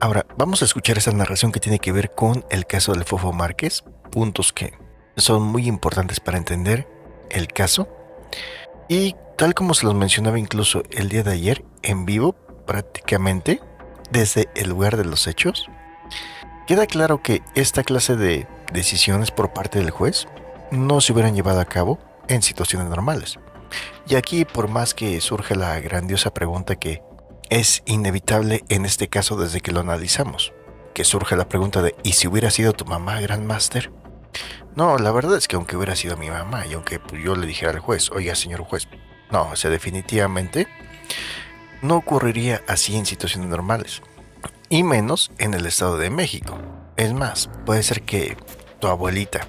Ahora, vamos a escuchar esta narración que tiene que ver con el caso del Fofo Márquez, puntos que son muy importantes para entender el caso. Y tal como se los mencionaba incluso el día de ayer, en vivo, prácticamente, desde el lugar de los hechos, queda claro que esta clase de decisiones por parte del juez no se hubieran llevado a cabo en situaciones normales. Y aquí, por más que surge la grandiosa pregunta que es inevitable en este caso desde que lo analizamos, que surge la pregunta de ¿y si hubiera sido tu mamá Grandmaster? No, la verdad es que aunque hubiera sido mi mamá y aunque pues, yo le dijera al juez, oiga señor juez, no, o sea, definitivamente no ocurriría así en situaciones normales, y menos en el Estado de México. Es más, puede ser que tu abuelita,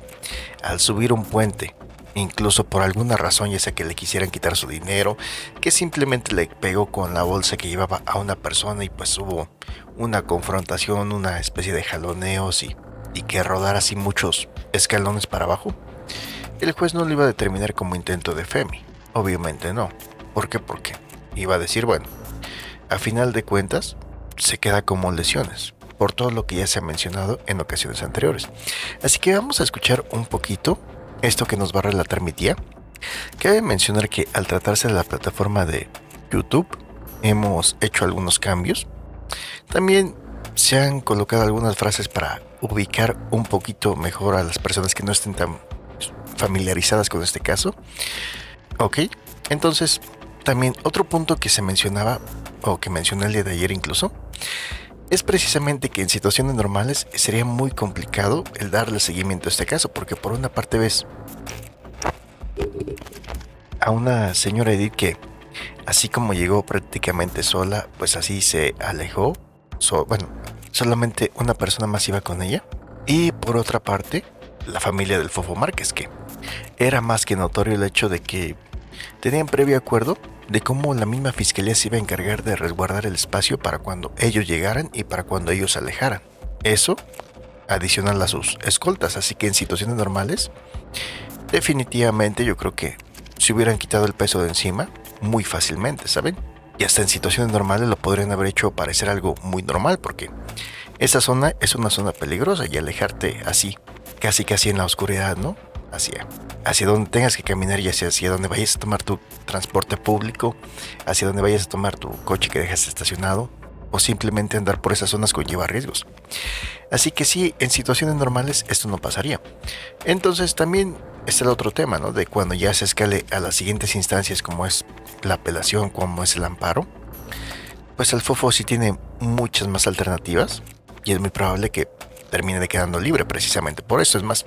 al subir un puente, incluso por alguna razón, ya sea que le quisieran quitar su dinero, que simplemente le pegó con la bolsa que llevaba a una persona y pues hubo una confrontación, una especie de jaloneos y que rodara así muchos escalones para abajo, el juez no lo iba a determinar como intento de FEMI. Obviamente no. ¿Por qué? Porque iba a decir, bueno, a final de cuentas, se queda como lesiones, por todo lo que ya se ha mencionado en ocasiones anteriores. Así que vamos a escuchar un poquito esto que nos va a relatar mi tía. Cabe mencionar que al tratarse de la plataforma de YouTube, hemos hecho algunos cambios. También se han colocado algunas frases para ubicar un poquito mejor a las personas que no estén tan familiarizadas con este caso. Ok, entonces también otro punto que se mencionaba, o que mencioné el día de ayer incluso, es precisamente que en situaciones normales sería muy complicado el darle seguimiento a este caso, porque por una parte ves a una señora Edith que, así como llegó prácticamente sola, pues así se alejó, bueno, solamente una persona más iba con ella, y por otra parte, la familia del Fofo Márquez, que era más que notorio el hecho de que tenían previo acuerdo de cómo la misma fiscalía se iba a encargar de resguardar el espacio para cuando ellos llegaran y para cuando ellos se alejaran. Eso adicional a sus escoltas, así que en situaciones normales, definitivamente yo creo que se hubieran quitado el peso de encima muy fácilmente, ¿saben? Y hasta en situaciones normales lo podrían haber hecho parecer algo muy normal, porque esa zona es una zona peligrosa y alejarte así, casi en la oscuridad, ¿no? Hacia donde tengas que caminar y hacia donde vayas a tomar tu transporte público, hacia donde vayas a tomar tu coche que dejas estacionado, o simplemente andar por esas zonas conlleva riesgos. Así que sí, en situaciones normales esto no pasaría. Entonces también está el otro tema, ¿no? De cuando ya se escale a las siguientes instancias como es la apelación, como es el amparo, pues el Fofo sí tiene muchas más alternativas y es muy probable que termine de quedando libre precisamente por eso. Es más,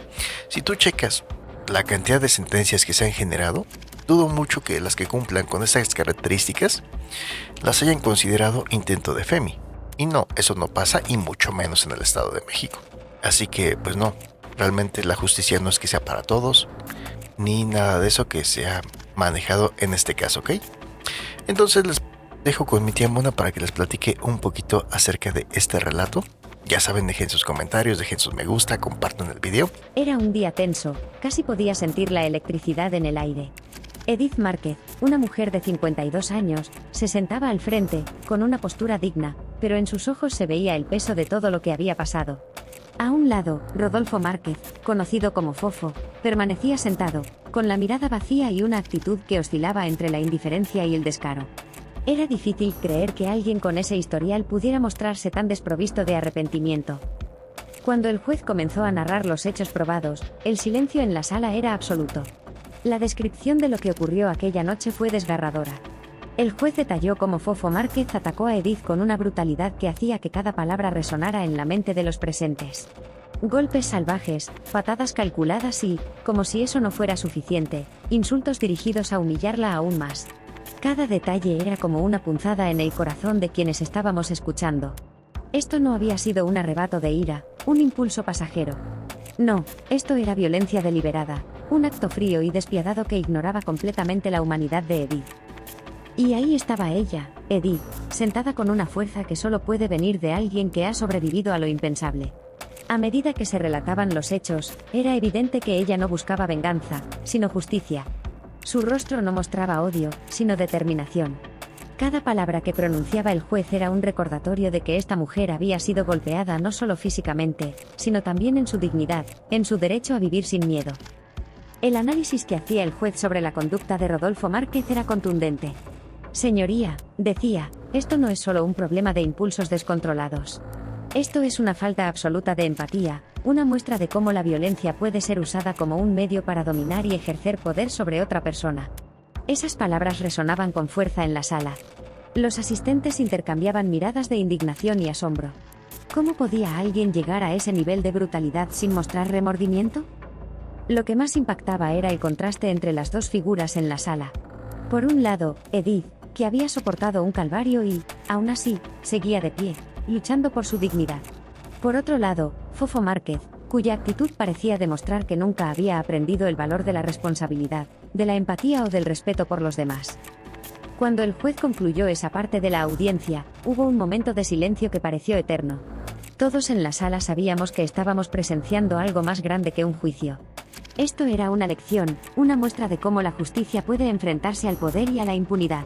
si tú checas la cantidad de sentencias que se han generado, dudo mucho que las que cumplan con estas características las hayan considerado intento de FEMI. Y no, eso no pasa y mucho menos en el Estado de México. Así que, pues no, realmente la justicia no es que sea para todos, ni nada de eso que se ha manejado en este caso, ¿ok? Entonces les dejo con mi tía Mona para que les platique un poquito acerca de este relato. Ya saben, dejen sus comentarios, dejen sus me gusta, compartan el video. Era un día tenso, casi podía sentir la electricidad en el aire. Edith Márquez, una mujer de 52 años, se sentaba al frente, con una postura digna, pero en sus ojos se veía el peso de todo lo que había pasado. A un lado, Rodolfo Márquez, conocido como Fofo, permanecía sentado, con la mirada vacía y una actitud que oscilaba entre la indiferencia y el descaro. Era difícil creer que alguien con ese historial pudiera mostrarse tan desprovisto de arrepentimiento. Cuando el juez comenzó a narrar los hechos probados, el silencio en la sala era absoluto. La descripción de lo que ocurrió aquella noche fue desgarradora. El juez detalló cómo Fofo Márquez atacó a Edith con una brutalidad que hacía que cada palabra resonara en la mente de los presentes. Golpes salvajes, patadas calculadas y, como si eso no fuera suficiente, insultos dirigidos a humillarla aún más. Cada detalle era como una punzada en el corazón de quienes estábamos escuchando. Esto no había sido un arrebato de ira, un impulso pasajero. No, esto era violencia deliberada, un acto frío y despiadado que ignoraba completamente la humanidad de Edith. Y ahí estaba ella, Edith, sentada con una fuerza que solo puede venir de alguien que ha sobrevivido a lo impensable. A medida que se relataban los hechos, era evidente que ella no buscaba venganza, sino justicia. Su rostro no mostraba odio, sino determinación. Cada palabra que pronunciaba el juez era un recordatorio de que esta mujer había sido golpeada no solo físicamente, sino también en su dignidad, en su derecho a vivir sin miedo. El análisis que hacía el juez sobre la conducta de Rodolfo Márquez era contundente. Señoría, decía, esto no es solo un problema de impulsos descontrolados. Esto es una falta absoluta de empatía, una muestra de cómo la violencia puede ser usada como un medio para dominar y ejercer poder sobre otra persona. Esas palabras resonaban con fuerza en la sala. Los asistentes intercambiaban miradas de indignación y asombro. ¿Cómo podía alguien llegar a ese nivel de brutalidad sin mostrar remordimiento? Lo que más impactaba era el contraste entre las dos figuras en la sala. Por un lado, Edith, que había soportado un calvario y, aún así, seguía de pie, luchando por su dignidad. Por otro lado, Fofo Márquez, cuya actitud parecía demostrar que nunca había aprendido el valor de la responsabilidad, de la empatía o del respeto por los demás. Cuando el juez concluyó esa parte de la audiencia, hubo un momento de silencio que pareció eterno. Todos en la sala sabíamos que estábamos presenciando algo más grande que un juicio. Esto era una lección, una muestra de cómo la justicia puede enfrentarse al poder y a la impunidad.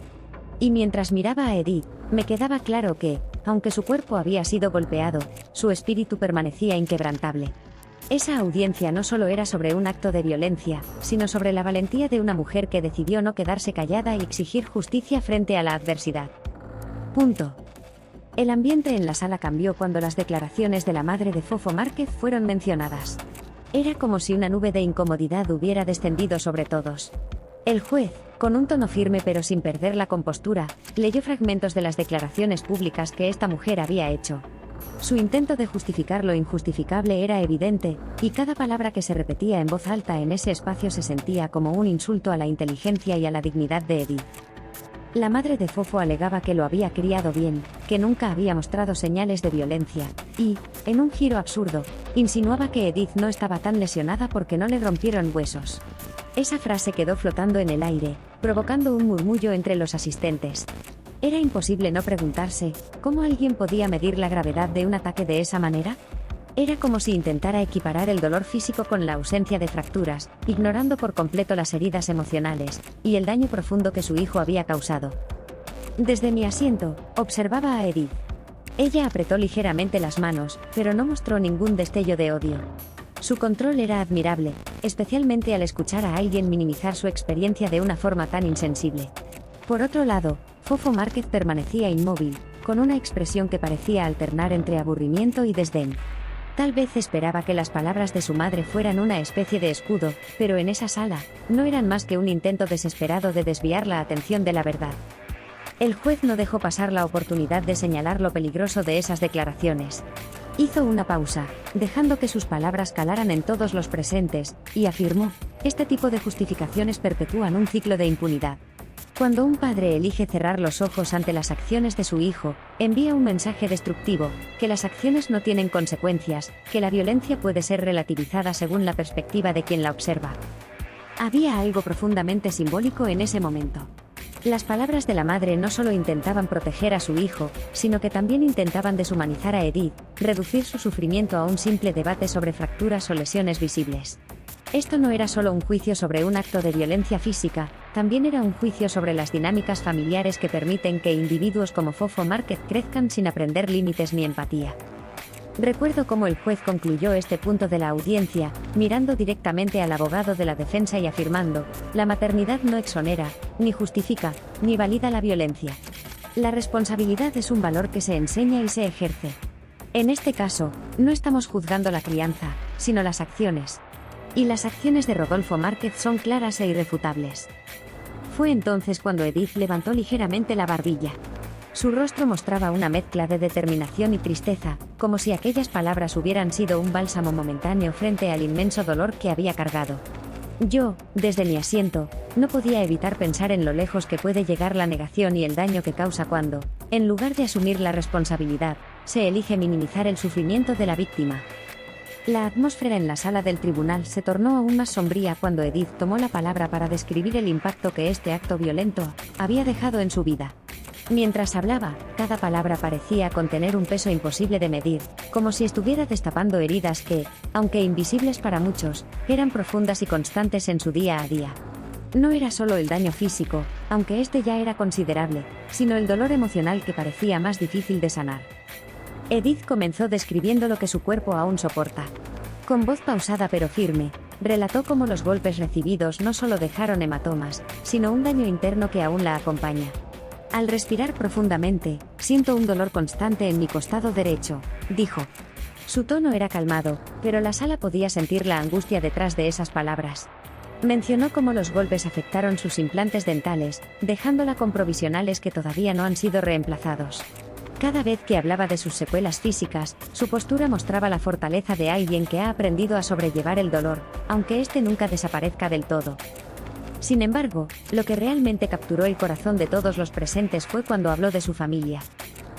Y mientras miraba a Edith, me quedaba claro que, aunque su cuerpo había sido golpeado, su espíritu permanecía inquebrantable. Esa audiencia no solo era sobre un acto de violencia, sino sobre la valentía de una mujer que decidió no quedarse callada y exigir justicia frente a la adversidad. Punto. El ambiente en la sala cambió cuando las declaraciones de la madre de Fofo Márquez fueron mencionadas. Era como si una nube de incomodidad hubiera descendido sobre todos. El juez, con un tono firme pero sin perder la compostura, leyó fragmentos de las declaraciones públicas que esta mujer había hecho. Su intento de justificar lo injustificable era evidente, y cada palabra que se repetía en voz alta en ese espacio se sentía como un insulto a la inteligencia y a la dignidad de Edith. La madre de Fofo alegaba que lo había criado bien, que nunca había mostrado señales de violencia, y, en un giro absurdo, insinuaba que Edith no estaba tan lesionada porque no le rompieron huesos. Esa frase quedó flotando en el aire, provocando un murmullo entre los asistentes. Era imposible no preguntarse, ¿cómo alguien podía medir la gravedad de un ataque de esa manera? Era como si intentara equiparar el dolor físico con la ausencia de fracturas, ignorando por completo las heridas emocionales, y el daño profundo que su hijo había causado. Desde mi asiento, observaba a Edith. Ella apretó ligeramente las manos, pero no mostró ningún destello de odio. Su control era admirable, especialmente al escuchar a alguien minimizar su experiencia de una forma tan insensible. Por otro lado, Fofo Márquez permanecía inmóvil, con una expresión que parecía alternar entre aburrimiento y desdén. Tal vez esperaba que las palabras de su madre fueran una especie de escudo, pero en esa sala, no eran más que un intento desesperado de desviar la atención de la verdad. El juez no dejó pasar la oportunidad de señalar lo peligroso de esas declaraciones. Hizo una pausa, dejando que sus palabras calaran en todos los presentes, y afirmó, este tipo de justificaciones perpetúan un ciclo de impunidad. Cuando un padre elige cerrar los ojos ante las acciones de su hijo, envía un mensaje destructivo, que las acciones no tienen consecuencias, que la violencia puede ser relativizada según la perspectiva de quien la observa. Había algo profundamente simbólico en ese momento. Las palabras de la madre no solo intentaban proteger a su hijo, sino que también intentaban deshumanizar a Edith, reducir su sufrimiento a un simple debate sobre fracturas o lesiones visibles. Esto no era solo un juicio sobre un acto de violencia física, también era un juicio sobre las dinámicas familiares que permiten que individuos como Fofo Márquez crezcan sin aprender límites ni empatía. Recuerdo cómo el juez concluyó este punto de la audiencia, mirando directamente al abogado de la defensa y afirmando, la maternidad no exonera, ni justifica, ni valida la violencia. La responsabilidad es un valor que se enseña y se ejerce. En este caso, no estamos juzgando la crianza, sino las acciones. Y las acciones de Rodolfo Márquez son claras e irrefutables. Fue entonces cuando Edith levantó ligeramente la barbilla. Su rostro mostraba una mezcla de determinación y tristeza, como si aquellas palabras hubieran sido un bálsamo momentáneo frente al inmenso dolor que había cargado. Yo, desde mi asiento, no podía evitar pensar en lo lejos que puede llegar la negación y el daño que causa cuando, en lugar de asumir la responsabilidad, se elige minimizar el sufrimiento de la víctima. La atmósfera en la sala del tribunal se tornó aún más sombría cuando Edith tomó la palabra para describir el impacto que este acto violento había dejado en su vida. Mientras hablaba, cada palabra parecía contener un peso imposible de medir, como si estuviera destapando heridas que, aunque invisibles para muchos, eran profundas y constantes en su día a día. No era solo el daño físico, aunque este ya era considerable, sino el dolor emocional que parecía más difícil de sanar. Edith comenzó describiendo lo que su cuerpo aún soporta. Con voz pausada pero firme, relató cómo los golpes recibidos no solo dejaron hematomas, sino un daño interno que aún la acompaña. Al respirar profundamente, siento un dolor constante en mi costado derecho, dijo. Su tono era calmado, pero la sala podía sentir la angustia detrás de esas palabras. Mencionó cómo los golpes afectaron sus implantes dentales, dejándola con provisionales que todavía no han sido reemplazados. Cada vez que hablaba de sus secuelas físicas, su postura mostraba la fortaleza de alguien que ha aprendido a sobrellevar el dolor, aunque este nunca desaparezca del todo. Sin embargo, lo que realmente capturó el corazón de todos los presentes fue cuando habló de su familia.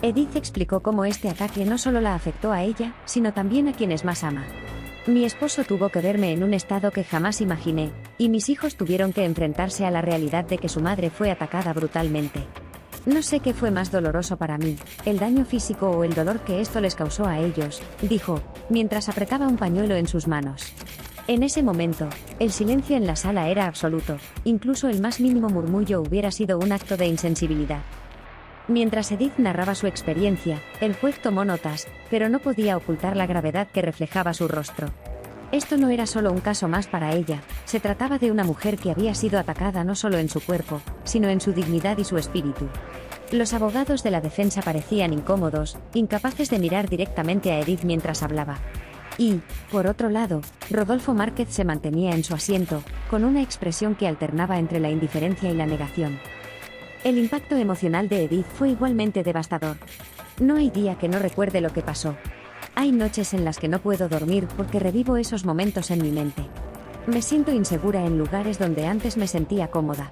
Edith explicó cómo este ataque no solo la afectó a ella, sino también a quienes más ama. Mi esposo tuvo que verme en un estado que jamás imaginé, y mis hijos tuvieron que enfrentarse a la realidad de que su madre fue atacada brutalmente. No sé qué fue más doloroso para mí, el daño físico o el dolor que esto les causó a ellos, dijo, mientras apretaba un pañuelo en sus manos. En ese momento, el silencio en la sala era absoluto, incluso el más mínimo murmullo hubiera sido un acto de insensibilidad. Mientras Edith narraba su experiencia, el juez tomó notas, pero no podía ocultar la gravedad que reflejaba su rostro. Esto no era solo un caso más para ella, se trataba de una mujer que había sido atacada no solo en su cuerpo, sino en su dignidad y su espíritu. Los abogados de la defensa parecían incómodos, incapaces de mirar directamente a Edith mientras hablaba. Y, por otro lado, Rodolfo Márquez se mantenía en su asiento, con una expresión que alternaba entre la indiferencia y la negación. El impacto emocional de Edith fue igualmente devastador. No hay día que no recuerde lo que pasó. Hay noches en las que no puedo dormir porque revivo esos momentos en mi mente. Me siento insegura en lugares donde antes me sentía cómoda.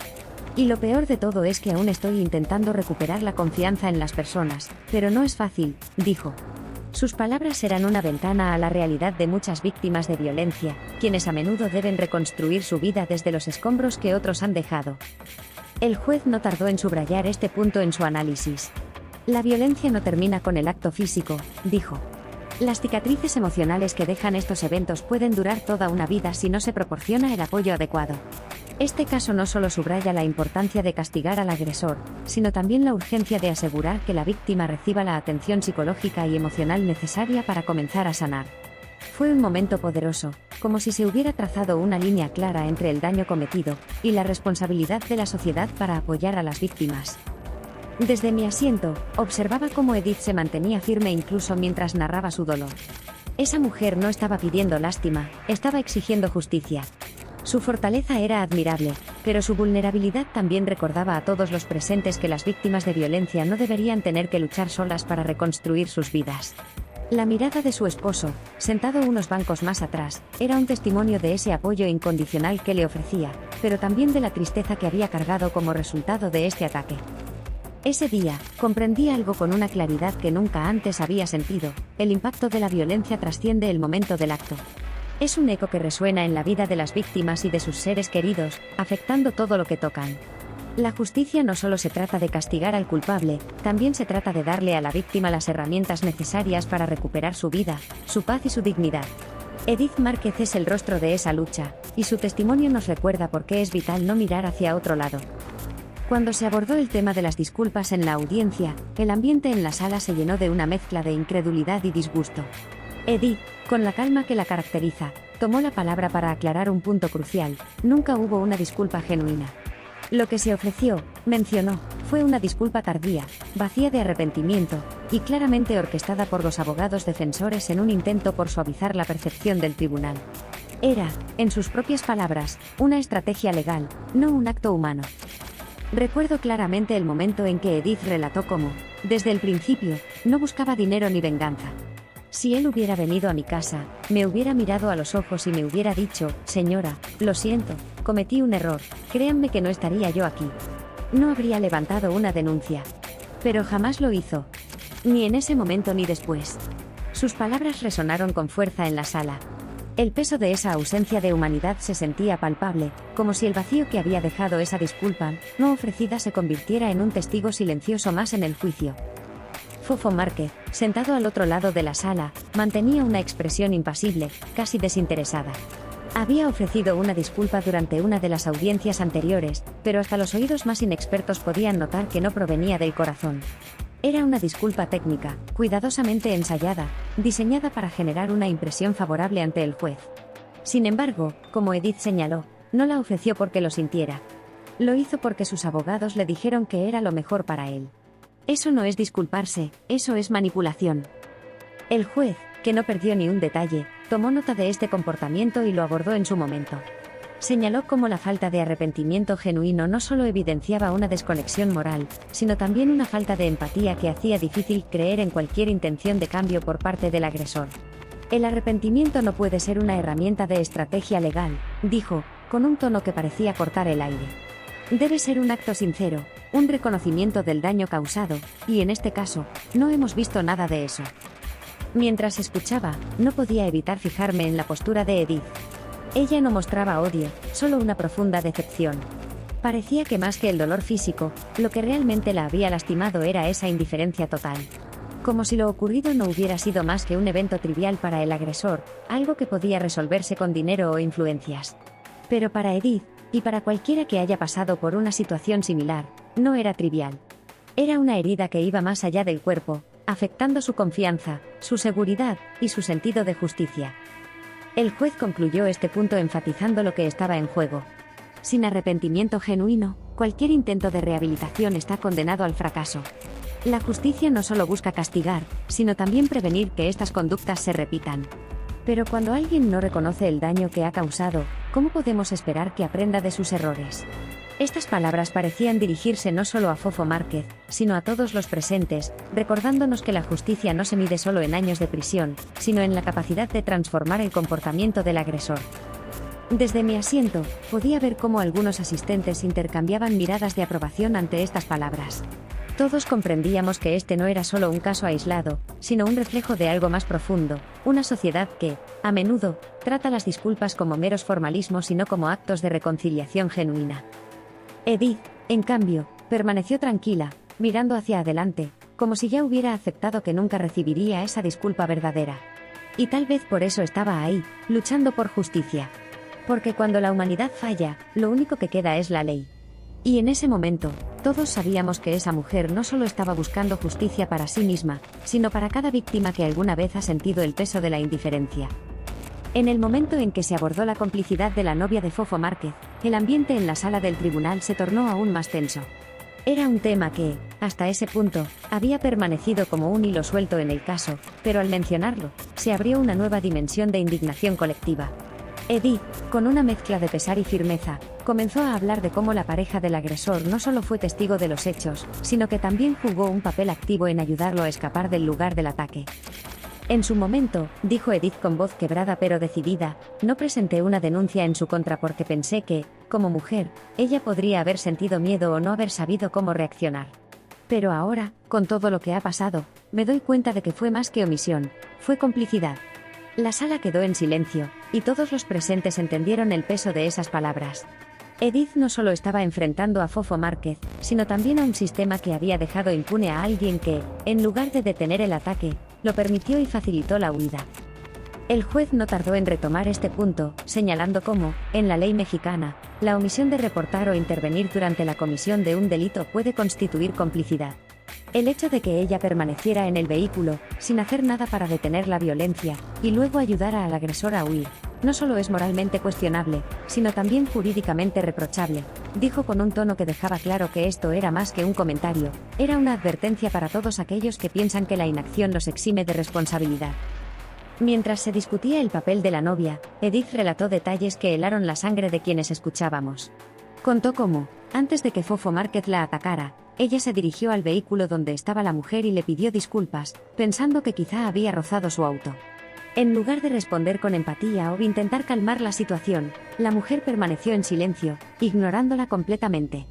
Y lo peor de todo es que aún estoy intentando recuperar la confianza en las personas, pero no es fácil, dijo. Sus palabras eran una ventana a la realidad de muchas víctimas de violencia, quienes a menudo deben reconstruir su vida desde los escombros que otros han dejado. El juez no tardó en subrayar este punto en su análisis. La violencia no termina con el acto físico, dijo. Las cicatrices emocionales que dejan estos eventos pueden durar toda una vida si no se proporciona el apoyo adecuado. Este caso no solo subraya la importancia de castigar al agresor, sino también la urgencia de asegurar que la víctima reciba la atención psicológica y emocional necesaria para comenzar a sanar. Fue un momento poderoso, como si se hubiera trazado una línea clara entre el daño cometido y la responsabilidad de la sociedad para apoyar a las víctimas. Desde mi asiento, observaba cómo Edith se mantenía firme incluso mientras narraba su dolor. Esa mujer no estaba pidiendo lástima, estaba exigiendo justicia. Su fortaleza era admirable, pero su vulnerabilidad también recordaba a todos los presentes que las víctimas de violencia no deberían tener que luchar solas para reconstruir sus vidas. La mirada de su esposo, sentado unos bancos más atrás, era un testimonio de ese apoyo incondicional que le ofrecía, pero también de la tristeza que había cargado como resultado de este ataque. Ese día, comprendí algo con una claridad que nunca antes había sentido: el impacto de la violencia trasciende el momento del acto. Es un eco que resuena en la vida de las víctimas y de sus seres queridos, afectando todo lo que tocan. La justicia no solo se trata de castigar al culpable, también se trata de darle a la víctima las herramientas necesarias para recuperar su vida, su paz y su dignidad. Edith Márquez es el rostro de esa lucha, y su testimonio nos recuerda por qué es vital no mirar hacia otro lado. Cuando se abordó el tema de las disculpas en la audiencia, el ambiente en la sala se llenó de una mezcla de incredulidad y disgusto. Edith, con la calma que la caracteriza, tomó la palabra para aclarar un punto crucial: nunca hubo una disculpa genuina. Lo que se ofreció, mencionó, fue una disculpa tardía, vacía de arrepentimiento, y claramente orquestada por los abogados defensores en un intento por suavizar la percepción del tribunal. Era, en sus propias palabras, una estrategia legal, no un acto humano. Recuerdo claramente el momento en que Edith relató cómo, desde el principio, no buscaba dinero ni venganza. Si él hubiera venido a mi casa, me hubiera mirado a los ojos y me hubiera dicho: señora, lo siento, cometí un error, créanme que no estaría yo aquí. No habría levantado una denuncia. Pero jamás lo hizo. Ni en ese momento ni después. Sus palabras resonaron con fuerza en la sala. El peso de esa ausencia de humanidad se sentía palpable, como si el vacío que había dejado esa disculpa no ofrecida se convirtiera en un testigo silencioso más en el juicio. Fofo Márquez, sentado al otro lado de la sala, mantenía una expresión impasible, casi desinteresada. Había ofrecido una disculpa durante una de las audiencias anteriores, pero hasta los oídos más inexpertos podían notar que no provenía del corazón. Era una disculpa técnica, cuidadosamente ensayada, diseñada para generar una impresión favorable ante el juez. Sin embargo, como Edith señaló, no la ofreció porque lo sintiera. Lo hizo porque sus abogados le dijeron que era lo mejor para él. Eso no es disculparse, eso es manipulación. El juez, que no perdió ni un detalle, tomó nota de este comportamiento y lo abordó en su momento. Señaló cómo la falta de arrepentimiento genuino no solo evidenciaba una desconexión moral, sino también una falta de empatía que hacía difícil creer en cualquier intención de cambio por parte del agresor. El arrepentimiento no puede ser una herramienta de estrategia legal, dijo, con un tono que parecía cortar el aire. Debe ser un acto sincero, un reconocimiento del daño causado, y en este caso, no hemos visto nada de eso. Mientras escuchaba, no podía evitar fijarme en la postura de Edith. Ella no mostraba odio, solo una profunda decepción. Parecía que más que el dolor físico, lo que realmente la había lastimado era esa indiferencia total. Como si lo ocurrido no hubiera sido más que un evento trivial para el agresor, algo que podía resolverse con dinero o influencias. Pero para Edith, y para cualquiera que haya pasado por una situación similar, no era trivial. Era una herida que iba más allá del cuerpo, afectando su confianza, su seguridad y su sentido de justicia. El juez concluyó este punto enfatizando lo que estaba en juego. Sin arrepentimiento genuino, cualquier intento de rehabilitación está condenado al fracaso. La justicia no solo busca castigar, sino también prevenir que estas conductas se repitan. Pero cuando alguien no reconoce el daño que ha causado, ¿cómo podemos esperar que aprenda de sus errores? Estas palabras parecían dirigirse no solo a Fofo Márquez, sino a todos los presentes, recordándonos que la justicia no se mide solo en años de prisión, sino en la capacidad de transformar el comportamiento del agresor. Desde mi asiento, podía ver cómo algunos asistentes intercambiaban miradas de aprobación ante estas palabras. Todos comprendíamos que este no era solo un caso aislado, sino un reflejo de algo más profundo, una sociedad que, a menudo, trata las disculpas como meros formalismos y no como actos de reconciliación genuina. Edith, en cambio, permaneció tranquila, mirando hacia adelante, como si ya hubiera aceptado que nunca recibiría esa disculpa verdadera. Y tal vez por eso estaba ahí, luchando por justicia. Porque cuando la humanidad falla, lo único que queda es la ley. Y en ese momento, todos sabíamos que esa mujer no solo estaba buscando justicia para sí misma, sino para cada víctima que alguna vez ha sentido el peso de la indiferencia. En el momento en que se abordó la complicidad de la novia de Fofo Márquez, el ambiente en la sala del tribunal se tornó aún más tenso. Era un tema que, hasta ese punto, había permanecido como un hilo suelto en el caso, pero al mencionarlo, se abrió una nueva dimensión de indignación colectiva. Edith, con una mezcla de pesar y firmeza, comenzó a hablar de cómo la pareja del agresor no solo fue testigo de los hechos, sino que también jugó un papel activo en ayudarlo a escapar del lugar del ataque. En su momento, dijo Edith con voz quebrada pero decidida, no presenté una denuncia en su contra porque pensé que, como mujer, ella podría haber sentido miedo o no haber sabido cómo reaccionar. Pero ahora, con todo lo que ha pasado, me doy cuenta de que fue más que omisión, fue complicidad. La sala quedó en silencio, y todos los presentes entendieron el peso de esas palabras. Edith no solo estaba enfrentando a Fofo Márquez, sino también a un sistema que había dejado impune a alguien que, en lugar de detener el ataque, lo permitió y facilitó la huida. El juez no tardó en retomar este punto, señalando cómo, en la ley mexicana, la omisión de reportar o intervenir durante la comisión de un delito puede constituir complicidad. El hecho de que ella permaneciera en el vehículo, sin hacer nada para detener la violencia, y luego ayudara al agresor a huir, no solo es moralmente cuestionable, sino también jurídicamente reprochable, dijo con un tono que dejaba claro que esto era más que un comentario, era una advertencia para todos aquellos que piensan que la inacción los exime de responsabilidad. Mientras se discutía el papel de la novia, Edith relató detalles que helaron la sangre de quienes escuchábamos. Contó cómo, antes de que Fofo Márquez la atacara, ella se dirigió al vehículo donde estaba la mujer y le pidió disculpas, pensando que quizá había rozado su auto. En lugar de responder con empatía o intentar calmar la situación, la mujer permaneció en silencio, ignorándola completamente.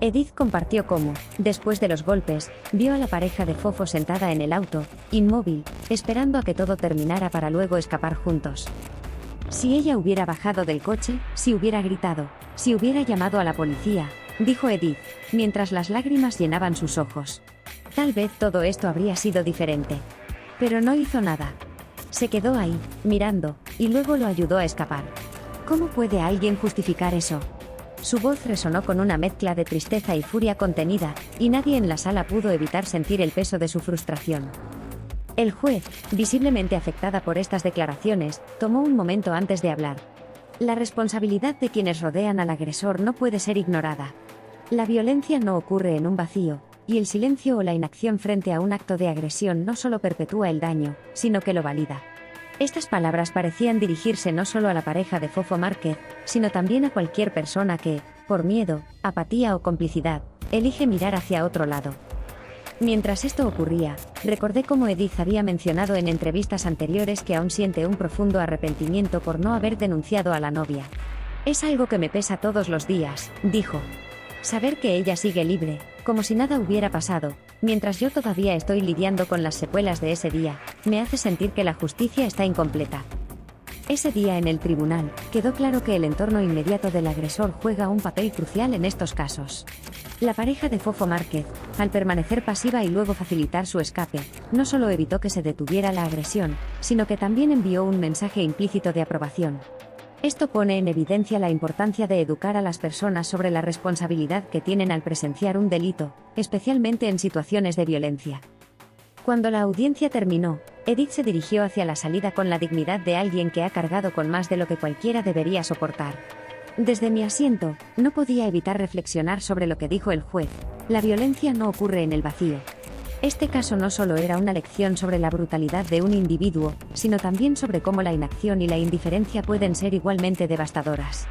Edith compartió cómo, después de los golpes, vio a la pareja de Fofo sentada en el auto, inmóvil, esperando a que todo terminara para luego escapar juntos. Si ella hubiera bajado del coche, si hubiera gritado, si hubiera llamado a la policía, dijo Edith, mientras las lágrimas llenaban sus ojos. Tal vez todo esto habría sido diferente. Pero no hizo nada. Se quedó ahí, mirando, y luego lo ayudó a escapar. ¿Cómo puede alguien justificar eso? Su voz resonó con una mezcla de tristeza y furia contenida, y nadie en la sala pudo evitar sentir el peso de su frustración. El juez, visiblemente afectada por estas declaraciones, tomó un momento antes de hablar. La responsabilidad de quienes rodean al agresor no puede ser ignorada. La violencia no ocurre en un vacío, y el silencio o la inacción frente a un acto de agresión no solo perpetúa el daño, sino que lo valida. Estas palabras parecían dirigirse no solo a la pareja de Fofo Márquez, sino también a cualquier persona que, por miedo, apatía o complicidad, elige mirar hacia otro lado. Mientras esto ocurría, recordé cómo Edith había mencionado en entrevistas anteriores que aún siente un profundo arrepentimiento por no haber denunciado a la novia. Es algo que me pesa todos los días, dijo. Saber que ella sigue libre, como si nada hubiera pasado, mientras yo todavía estoy lidiando con las secuelas de ese día, me hace sentir que la justicia está incompleta. Ese día en el tribunal, quedó claro que el entorno inmediato del agresor juega un papel crucial en estos casos. La pareja de Fofo Márquez, al permanecer pasiva y luego facilitar su escape, no solo evitó que se detuviera la agresión, sino que también envió un mensaje implícito de aprobación. Esto pone en evidencia la importancia de educar a las personas sobre la responsabilidad que tienen al presenciar un delito, especialmente en situaciones de violencia. Cuando la audiencia terminó, Edith se dirigió hacia la salida con la dignidad de alguien que ha cargado con más de lo que cualquiera debería soportar. Desde mi asiento, no podía evitar reflexionar sobre lo que dijo el juez: la violencia no ocurre en el vacío. Este caso no solo era una lección sobre la brutalidad de un individuo, sino también sobre cómo la inacción y la indiferencia pueden ser igualmente devastadoras.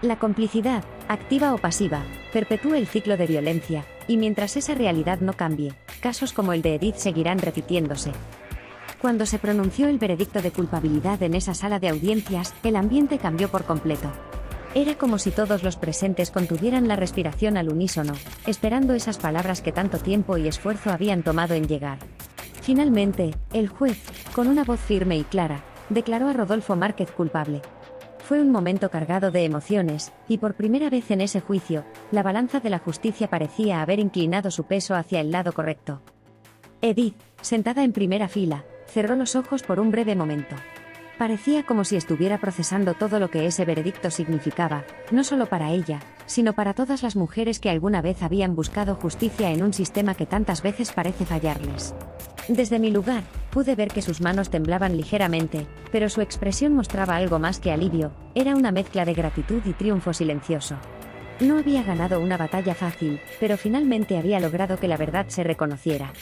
La complicidad, activa o pasiva, perpetúa el ciclo de violencia, y mientras esa realidad no cambie, casos como el de Edith seguirán repitiéndose. Cuando se pronunció el veredicto de culpabilidad en esa sala de audiencias, el ambiente cambió por completo. Era como si todos los presentes contuvieran la respiración al unísono, esperando esas palabras que tanto tiempo y esfuerzo habían tomado en llegar. Finalmente, el juez, con una voz firme y clara, declaró a Rodolfo Márquez culpable. Fue un momento cargado de emociones, y por primera vez en ese juicio, la balanza de la justicia parecía haber inclinado su peso hacia el lado correcto. Edith, sentada en primera fila, cerró los ojos por un breve momento. Parecía como si estuviera procesando todo lo que ese veredicto significaba, no solo para ella, sino para todas las mujeres que alguna vez habían buscado justicia en un sistema que tantas veces parece fallarles. Desde mi lugar, pude ver que sus manos temblaban ligeramente, pero su expresión mostraba algo más que alivio, era una mezcla de gratitud y triunfo silencioso. No había ganado una batalla fácil, pero finalmente había logrado que la verdad se reconociera.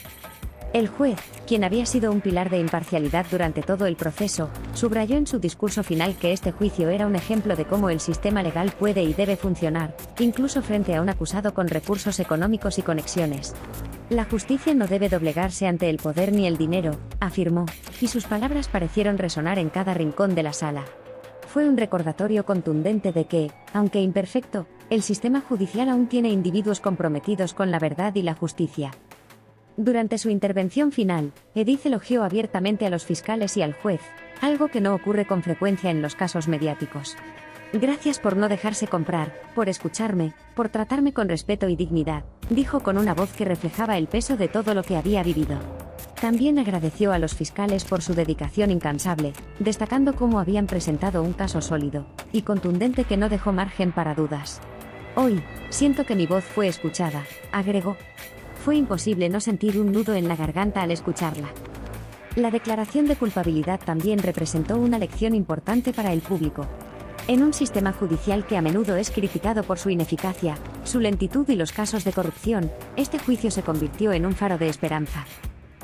El juez, quien había sido un pilar de imparcialidad durante todo el proceso, subrayó en su discurso final que este juicio era un ejemplo de cómo el sistema legal puede y debe funcionar, incluso frente a un acusado con recursos económicos y conexiones. La justicia no debe doblegarse ante el poder ni el dinero, afirmó, y sus palabras parecieron resonar en cada rincón de la sala. Fue un recordatorio contundente de que, aunque imperfecto, el sistema judicial aún tiene individuos comprometidos con la verdad y la justicia. Durante su intervención final, Edith elogió abiertamente a los fiscales y al juez, algo que no ocurre con frecuencia en los casos mediáticos. Gracias por no dejarse comprar, por escucharme, por tratarme con respeto y dignidad, dijo con una voz que reflejaba el peso de todo lo que había vivido. También agradeció a los fiscales por su dedicación incansable, destacando cómo habían presentado un caso sólido y contundente que no dejó margen para dudas. Hoy, siento que mi voz fue escuchada, agregó. Fue imposible no sentir un nudo en la garganta al escucharla. La declaración de culpabilidad también representó una lección importante para el público. En un sistema judicial que a menudo es criticado por su ineficacia, su lentitud y los casos de corrupción, este juicio se convirtió en un faro de esperanza.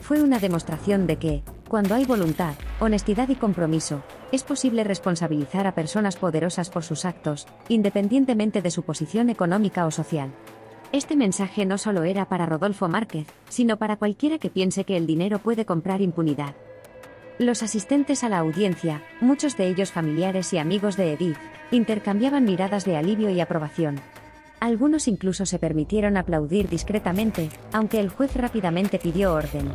Fue una demostración de que, cuando hay voluntad, honestidad y compromiso, es posible responsabilizar a personas poderosas por sus actos, independientemente de su posición económica o social. Este mensaje no solo era para Rodolfo Márquez, sino para cualquiera que piense que el dinero puede comprar impunidad. Los asistentes a la audiencia, muchos de ellos familiares y amigos de Edith, intercambiaban miradas de alivio y aprobación. Algunos incluso se permitieron aplaudir discretamente, aunque el juez rápidamente pidió orden.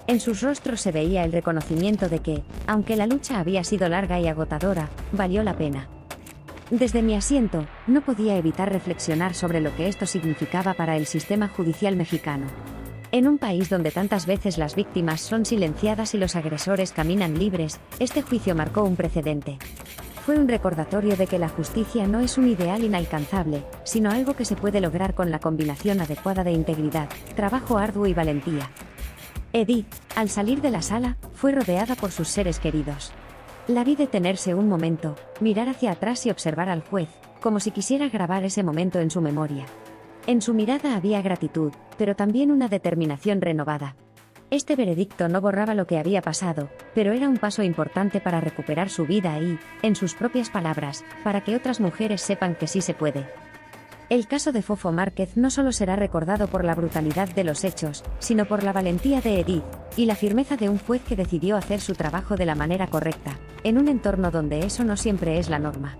En sus rostros se veía el reconocimiento de que, aunque la lucha había sido larga y agotadora, valió la pena. Desde mi asiento, no podía evitar reflexionar sobre lo que esto significaba para el sistema judicial mexicano. En un país donde tantas veces las víctimas son silenciadas y los agresores caminan libres, este juicio marcó un precedente. fue un recordatorio de que la justicia no es un ideal inalcanzable, sino algo que se puede lograr con la combinación adecuada de integridad, trabajo arduo y valentía. Edith, al salir de la sala, fue rodeada por sus seres queridos. La vi detenerse un momento, mirar hacia atrás y observar al juez, como si quisiera grabar ese momento en su memoria. En su mirada había gratitud, pero también una determinación renovada. Este veredicto no borraba lo que había pasado, pero era un paso importante para recuperar su vida y, en sus propias palabras, para que otras mujeres sepan que sí se puede. El caso de Fofo Márquez no solo será recordado por la brutalidad de los hechos, sino por la valentía de Edith, y la firmeza de un juez que decidió hacer su trabajo de la manera correcta, en un entorno donde eso no siempre es la norma.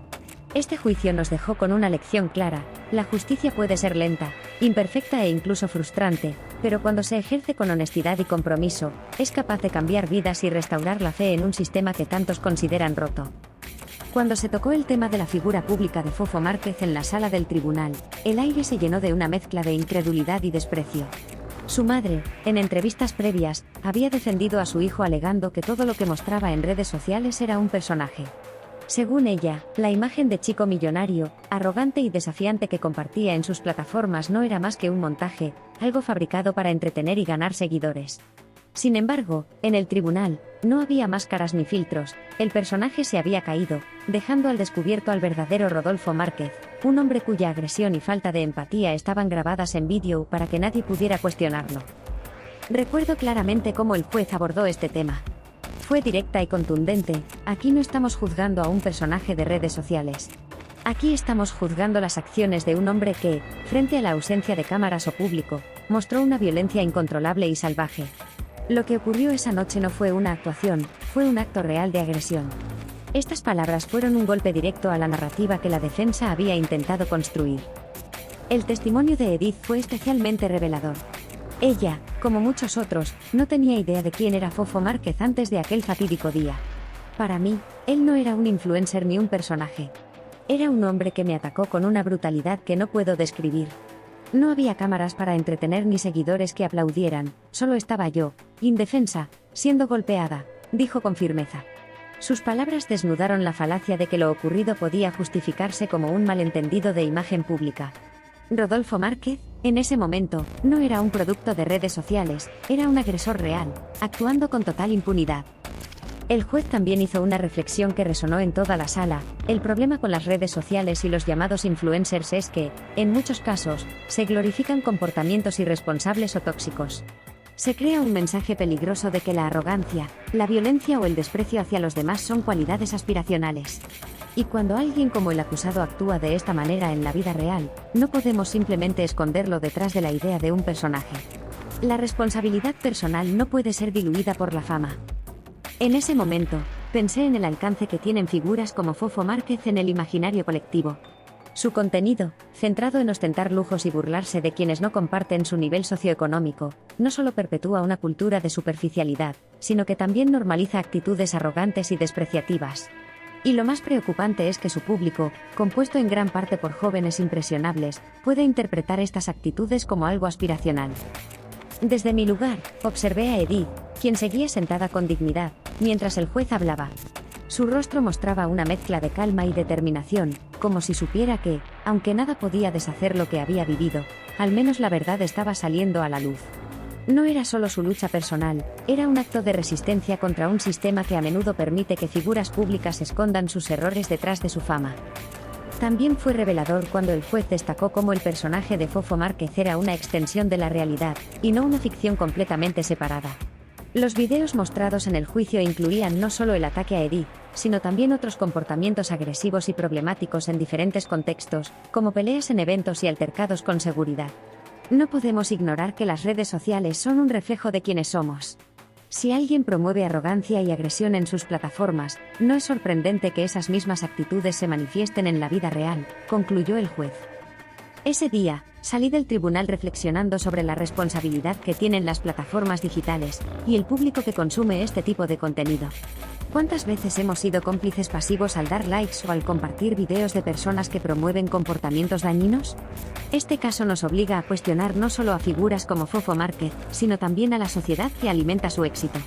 Este juicio nos dejó con una lección clara: la justicia puede ser lenta, imperfecta e incluso frustrante, pero cuando se ejerce con honestidad y compromiso, es capaz de cambiar vidas y restaurar la fe en un sistema que tantos consideran roto. Cuando se tocó el tema de la figura pública de Fofo Márquez en la sala del tribunal, el aire se llenó de una mezcla de incredulidad y desprecio. Su madre, en entrevistas previas, había defendido a su hijo alegando que todo lo que mostraba en redes sociales era un personaje. Según ella, la imagen de chico millonario, arrogante y desafiante que compartía en sus plataformas no era más que un montaje, algo fabricado para entretener y ganar seguidores. Sin embargo, en el tribunal, no había máscaras ni filtros, el personaje se había caído, dejando al descubierto al verdadero Rodolfo Márquez, un hombre cuya agresión y falta de empatía estaban grabadas en vídeo para que nadie pudiera cuestionarlo. Recuerdo claramente cómo el juez abordó este tema. Fue directa y contundente: aquí no estamos juzgando a un personaje de redes sociales. Aquí estamos juzgando las acciones de un hombre que, frente a la ausencia de cámaras o público, mostró una violencia incontrolable y salvaje. Lo que ocurrió esa noche no fue una actuación, fue un acto real de agresión. Estas palabras fueron un golpe directo a la narrativa que la defensa había intentado construir. El testimonio de Edith fue especialmente revelador. Ella, como muchos otros, no tenía idea de quién era Fofo Márquez antes de aquel fatídico día. Para mí, él no era un influencer ni un personaje. Era un hombre que me atacó con una brutalidad que no puedo describir. No había cámaras para entretener ni seguidores que aplaudieran, solo estaba yo, indefensa, siendo golpeada, dijo con firmeza. Sus palabras desnudaron la falacia de que lo ocurrido podía justificarse como un malentendido de imagen pública. Rodolfo Márquez, en ese momento, no era un producto de redes sociales, era un agresor real, actuando con total impunidad. El juez también hizo una reflexión que resonó en toda la sala: el problema con las redes sociales y los llamados influencers es que, en muchos casos, se glorifican comportamientos irresponsables o tóxicos. Se crea un mensaje peligroso de que la arrogancia, la violencia o el desprecio hacia los demás son cualidades aspiracionales. Y cuando alguien como el acusado actúa de esta manera en la vida real, no podemos simplemente esconderlo detrás de la idea de un personaje. La responsabilidad personal no puede ser diluida por la fama. En ese momento, pensé en el alcance que tienen figuras como Fofo Márquez en el imaginario colectivo. Su contenido, centrado en ostentar lujos y burlarse de quienes no comparten su nivel socioeconómico, no solo perpetúa una cultura de superficialidad, sino que también normaliza actitudes arrogantes y despreciativas. Y lo más preocupante es que su público, compuesto en gran parte por jóvenes impresionables, puede interpretar estas actitudes como algo aspiracional. Desde mi lugar, observé a Edith, quien seguía sentada con dignidad, mientras el juez hablaba. Su rostro mostraba una mezcla de calma y determinación, como si supiera que, aunque nada podía deshacer lo que había vivido, al menos la verdad estaba saliendo a la luz. No era solo su lucha personal, era un acto de resistencia contra un sistema que a menudo permite que figuras públicas escondan sus errores detrás de su fama. También fue revelador cuando el juez destacó cómo el personaje de Fofo Márquez era una extensión de la realidad, y no una ficción completamente separada. Los videos mostrados en el juicio incluían no solo el ataque a Edith, sino también otros comportamientos agresivos y problemáticos en diferentes contextos, como peleas en eventos y altercados con seguridad. No podemos ignorar que las redes sociales son un reflejo de quienes somos. Si alguien promueve arrogancia y agresión en sus plataformas, no es sorprendente que esas mismas actitudes se manifiesten en la vida real, concluyó el juez. Ese día, salí del tribunal reflexionando sobre la responsabilidad que tienen las plataformas digitales y el público que consume este tipo de contenido. ¿Cuántas veces hemos sido cómplices pasivos al dar likes o al compartir videos de personas que promueven comportamientos dañinos? Este caso nos obliga a cuestionar no solo a figuras como Fofo Márquez, sino también a la sociedad que alimenta su éxito.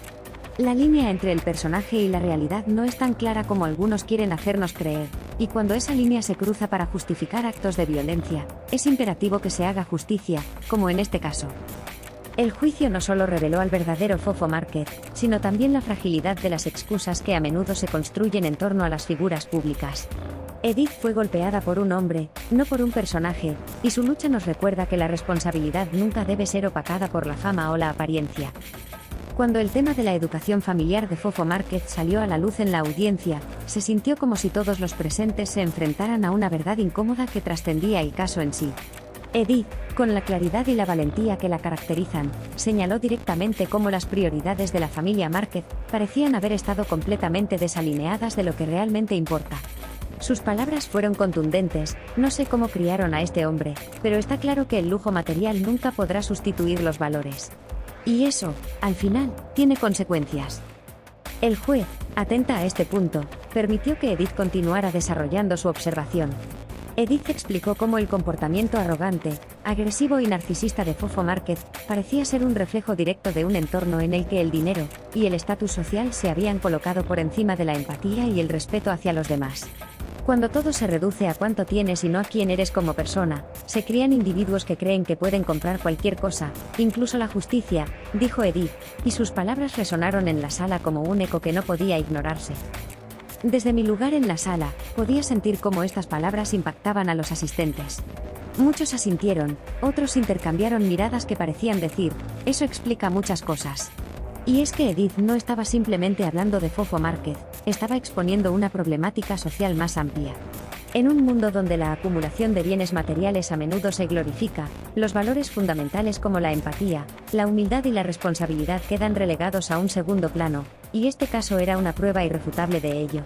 La línea entre el personaje y la realidad no es tan clara como algunos quieren hacernos creer, y cuando esa línea se cruza para justificar actos de violencia, es imperativo que se haga justicia, como en este caso. El juicio no solo reveló al verdadero Fofo Márquez, sino también la fragilidad de las excusas que a menudo se construyen en torno a las figuras públicas. Edith fue golpeada por un hombre, no por un personaje, y su lucha nos recuerda que la responsabilidad nunca debe ser opacada por la fama o la apariencia. Cuando el tema de la educación familiar de Fofo Márquez salió a la luz en la audiencia, se sintió como si todos los presentes se enfrentaran a una verdad incómoda que trascendía el caso en sí. Edith, con la claridad y la valentía que la caracterizan, señaló directamente cómo las prioridades de la familia Márquez parecían haber estado completamente desalineadas de lo que realmente importa. Sus palabras fueron contundentes: no sé cómo criaron a este hombre, pero está claro que el lujo material nunca podrá sustituir los valores. Y eso, al final, tiene consecuencias. El juez, atenta a este punto, permitió que Edith continuara desarrollando su observación. Edith explicó cómo el comportamiento arrogante, agresivo y narcisista de Fofo Márquez parecía ser un reflejo directo de un entorno en el que el dinero y el estatus social se habían colocado por encima de la empatía y el respeto hacia los demás. Cuando todo se reduce a cuánto tienes y no a quién eres como persona, se crían individuos que creen que pueden comprar cualquier cosa, incluso la justicia, dijo Edith, y sus palabras resonaron en la sala como un eco que no podía ignorarse. Desde mi lugar en la sala, podía sentir cómo estas palabras impactaban a los asistentes. Muchos asintieron, otros intercambiaron miradas que parecían decir: eso explica muchas cosas. Y es que Edith no estaba simplemente hablando de Fofo Márquez, estaba exponiendo una problemática social más amplia. En un mundo donde la acumulación de bienes materiales a menudo se glorifica, los valores fundamentales como la empatía, la humildad y la responsabilidad quedan relegados a un segundo plano, y este caso era una prueba irrefutable de ello.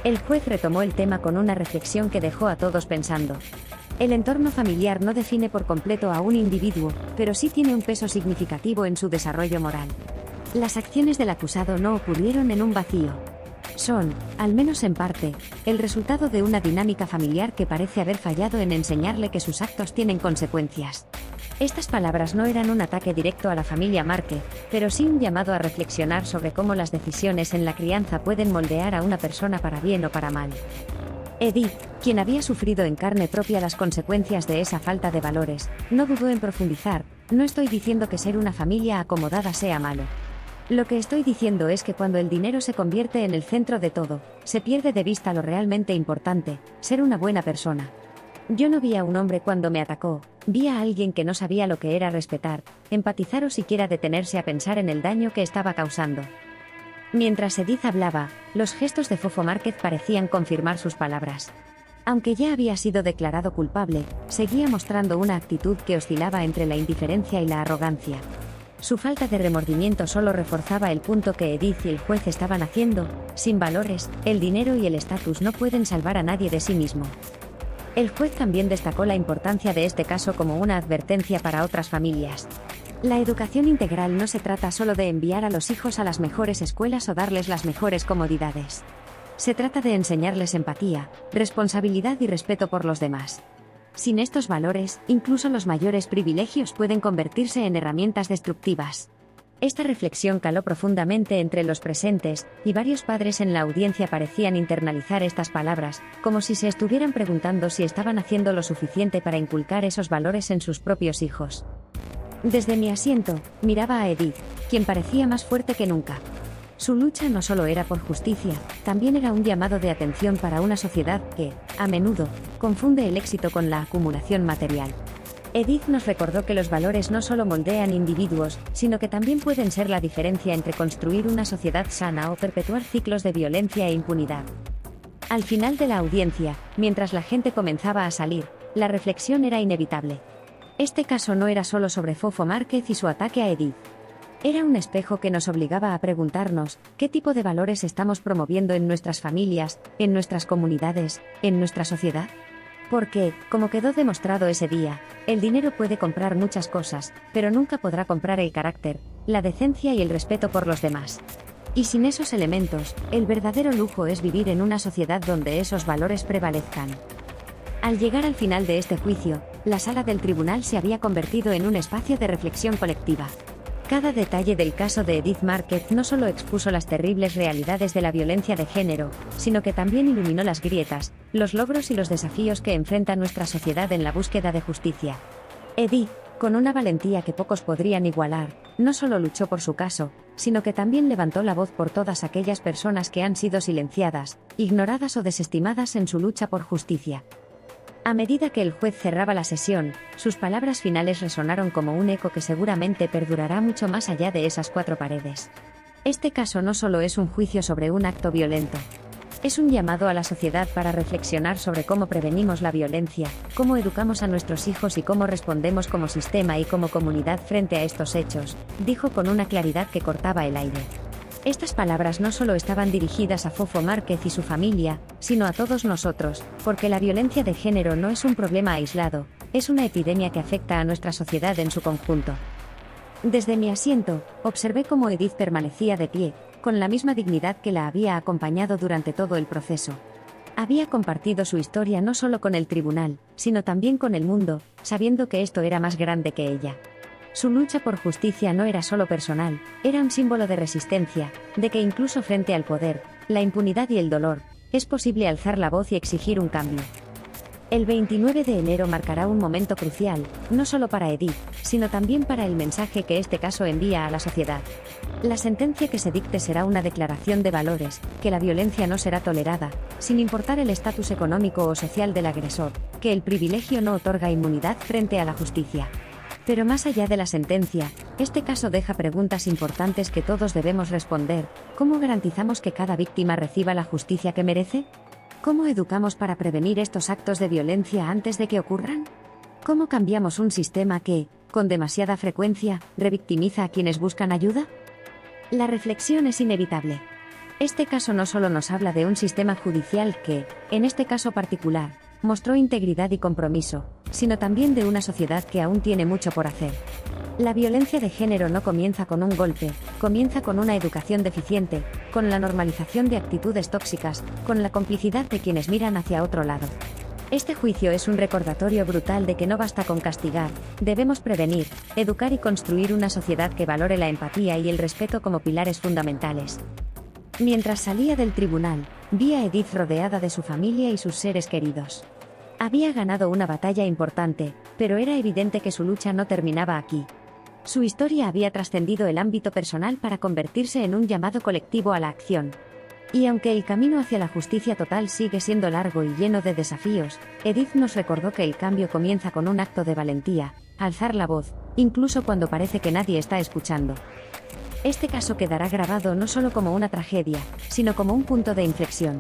El juez retomó el tema con una reflexión que dejó a todos pensando. El entorno familiar no define por completo a un individuo, pero sí tiene un peso significativo en su desarrollo moral. Las acciones del acusado no ocurrieron en un vacío. Son, al menos en parte, el resultado de una dinámica familiar que parece haber fallado en enseñarle que sus actos tienen consecuencias. Estas palabras no eran un ataque directo a la familia Márquez, pero sí un llamado a reflexionar sobre cómo las decisiones en la crianza pueden moldear a una persona para bien o para mal. Edith, quien había sufrido en carne propia las consecuencias de esa falta de valores, no dudó en profundizar: no estoy diciendo que ser una familia acomodada sea malo. Lo que estoy diciendo es que cuando el dinero se convierte en el centro de todo, se pierde de vista lo realmente importante: ser una buena persona. Yo no vi a un hombre cuando me atacó, vi a alguien que no sabía lo que era respetar, empatizar o siquiera detenerse a pensar en el daño que estaba causando. Mientras Edith hablaba, los gestos de Fofo Márquez parecían confirmar sus palabras. Aunque ya había sido declarado culpable, seguía mostrando una actitud que oscilaba entre la indiferencia y la arrogancia. Su falta de remordimiento solo reforzaba el punto que Edith y el juez estaban haciendo: sin valores, el dinero y el estatus no pueden salvar a nadie de sí mismo. El juez también destacó la importancia de este caso como una advertencia para otras familias. La educación integral no se trata solo de enviar a los hijos a las mejores escuelas o darles las mejores comodidades. Se trata de enseñarles empatía, responsabilidad y respeto por los demás. Sin estos valores, incluso los mayores privilegios pueden convertirse en herramientas destructivas. Esta reflexión caló profundamente entre los presentes, y varios padres en la audiencia parecían internalizar estas palabras, como si se estuvieran preguntando si estaban haciendo lo suficiente para inculcar esos valores en sus propios hijos. Desde mi asiento, miraba a Edith, quien parecía más fuerte que nunca. Su lucha no solo era por justicia, también era un llamado de atención para una sociedad que, a menudo, confunde el éxito con la acumulación material. Edith nos recordó que los valores no solo moldean individuos, sino que también pueden ser la diferencia entre construir una sociedad sana o perpetuar ciclos de violencia e impunidad. Al final de la audiencia, mientras la gente comenzaba a salir, la reflexión era inevitable. Este caso no era solo sobre Fofo Márquez y su ataque a Edith. Era un espejo que nos obligaba a preguntarnos: ¿qué tipo de valores estamos promoviendo en nuestras familias, en nuestras comunidades, en nuestra sociedad? Porque, como quedó demostrado ese día, el dinero puede comprar muchas cosas, pero nunca podrá comprar el carácter, la decencia y el respeto por los demás. Y sin esos elementos, el verdadero lujo es vivir en una sociedad donde esos valores prevalezcan. Al llegar al final de este juicio, la sala del tribunal se había convertido en un espacio de reflexión colectiva. Cada detalle del caso de Edith Márquez no solo expuso las terribles realidades de la violencia de género, sino que también iluminó las grietas, los logros y los desafíos que enfrenta nuestra sociedad en la búsqueda de justicia. Edith, con una valentía que pocos podrían igualar, no solo luchó por su caso, sino que también levantó la voz por todas aquellas personas que han sido silenciadas, ignoradas o desestimadas en su lucha por justicia. A medida que el juez cerraba la sesión, sus palabras finales resonaron como un eco que seguramente perdurará mucho más allá de esas cuatro paredes. Este caso no solo es un juicio sobre un acto violento. Es un llamado a la sociedad para reflexionar sobre cómo prevenimos la violencia, cómo educamos a nuestros hijos y cómo respondemos como sistema y como comunidad frente a estos hechos, dijo con una claridad que cortaba el aire. Estas palabras no solo estaban dirigidas a Fofo Márquez y su familia, sino a todos nosotros, porque la violencia de género no es un problema aislado, es una epidemia que afecta a nuestra sociedad en su conjunto. Desde mi asiento, observé cómo Edith permanecía de pie, con la misma dignidad que la había acompañado durante todo el proceso. Había compartido su historia no solo con el tribunal, sino también con el mundo, sabiendo que esto era más grande que ella. Su lucha por justicia no era solo personal, era un símbolo de resistencia, de que incluso frente al poder, la impunidad y el dolor, es posible alzar la voz y exigir un cambio. El 29 de enero marcará un momento crucial, no solo para Edith, sino también para el mensaje que este caso envía a la sociedad. La sentencia que se dicte será una declaración de valores, que la violencia no será tolerada, sin importar el estatus económico o social del agresor, que el privilegio no otorga inmunidad frente a la justicia. Pero más allá de la sentencia, este caso deja preguntas importantes que todos debemos responder. ¿Cómo garantizamos que cada víctima reciba la justicia que merece? ¿Cómo educamos para prevenir estos actos de violencia antes de que ocurran? ¿Cómo cambiamos un sistema que, con demasiada frecuencia, revictimiza a quienes buscan ayuda? La reflexión es inevitable. Este caso no solo nos habla de un sistema judicial que, en este caso particular, mostró integridad y compromiso, sino también de una sociedad que aún tiene mucho por hacer. La violencia de género no comienza con un golpe, comienza con una educación deficiente, con la normalización de actitudes tóxicas, con la complicidad de quienes miran hacia otro lado. Este juicio es un recordatorio brutal de que no basta con castigar, debemos prevenir, educar y construir una sociedad que valore la empatía y el respeto como pilares fundamentales. Mientras salía del tribunal, vi a Edith rodeada de su familia y sus seres queridos. Había ganado una batalla importante, pero era evidente que su lucha no terminaba aquí. Su historia había trascendido el ámbito personal para convertirse en un llamado colectivo a la acción. Y aunque el camino hacia la justicia total sigue siendo largo y lleno de desafíos, Edith nos recordó que el cambio comienza con un acto de valentía, alzar la voz, incluso cuando parece que nadie está escuchando. Este caso quedará grabado no solo como una tragedia, sino como un punto de inflexión.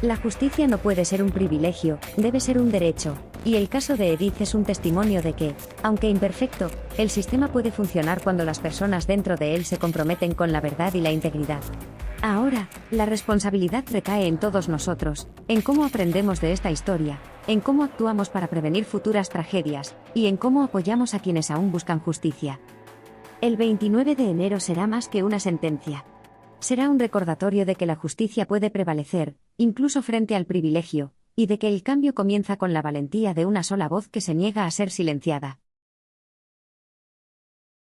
La justicia no puede ser un privilegio, debe ser un derecho, y el caso de Edith es un testimonio de que, aunque imperfecto, el sistema puede funcionar cuando las personas dentro de él se comprometen con la verdad y la integridad. Ahora, la responsabilidad recae en todos nosotros, en cómo aprendemos de esta historia, en cómo actuamos para prevenir futuras tragedias, y en cómo apoyamos a quienes aún buscan justicia. El 29 de enero será más que una sentencia. Será un recordatorio de que la justicia puede prevalecer, incluso frente al privilegio, y de que el cambio comienza con la valentía de una sola voz que se niega a ser silenciada.